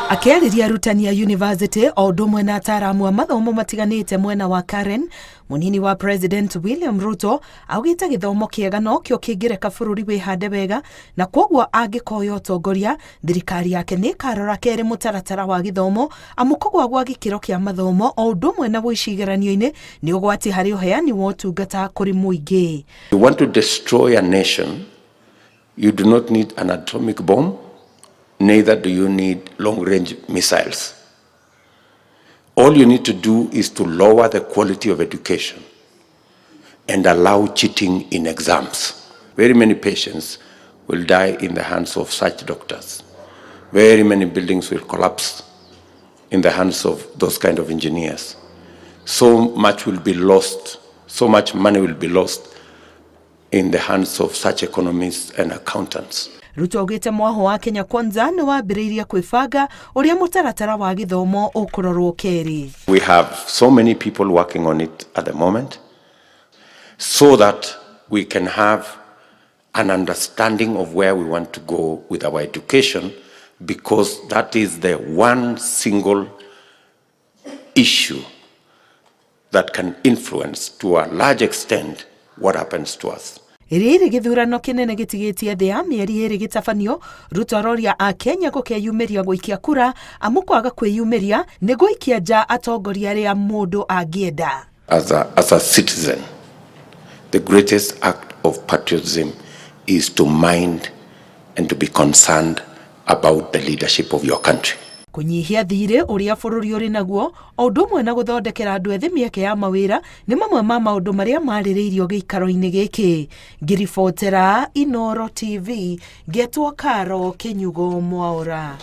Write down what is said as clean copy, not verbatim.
Akĩarĩria arutani a university o ũndũ ũmwe na ataaramu a mathomo matiganĩte mwena wa Karen, mũnini wa President William Ruto augĩte gĩthomo kĩega nokĩo kĩngĩreka bũrũri wĩhande wega, na kwoguo angĩkoya ũtongoria thirikari yake nĩ ĩkarora keerĩ mũtaratara wa gĩthomo amu kũgũa gwa gĩkĩro kĩa mathomo o ũndũ ũmwe na wĩici igeranio-inĩ nĩ ũgwati harĩ ũheani wa ũtungata kũrĩ mũingĩ. You want to destroy a nation, you do not need an atomic bomb. Neither do you need long-range missiles. All you need to do is to lower the quality of education and allow cheating in exams. Very many patients will die in the hands of such doctors. Very many buildings will collapse in the hands of those kind of engineers. So much will be lost, so much money will be lost in the hands of such economists and accountants. Ruto augĩte mwaho wa Kenya Kwanza nĩ wambĩrĩirie kwĩbanga ũrĩa mũtaratara wa gĩthomo ũkũrorwo keerĩ. We have so many people working on it at the moment so that we can have an understanding of where we want to go with our education, because that is the one single issue that can influence to a large extent what happens to us. Rĩrĩ gĩthurano kĩnene gĩtigĩtie thĩ ya mĩeri ĩrĩ gĩtabanio, Ruto aroria a Kenya gũkeyumĩria gũikia kura amu kwaga kwĩyumĩria nĩ gũikia nja atongoria arĩa mũndũ angĩenda. As a citizen, the greatest act of patriotism is to mind and to be concerned about the leadership of your country. Kũnyihia thirĩ ũrĩa bũrũri ũrĩ naguo o ũndũ ũmwe na gũthondekera andũ ethĩ mĩeke ya mawĩra nĩ mamwe ma maũndũ marĩa marĩrĩirio gĩikaro-inĩ gĩkĩ. Ngiribotera Ĩkarora TV, ngetwo Karo Kĩnyugo Mwaũra.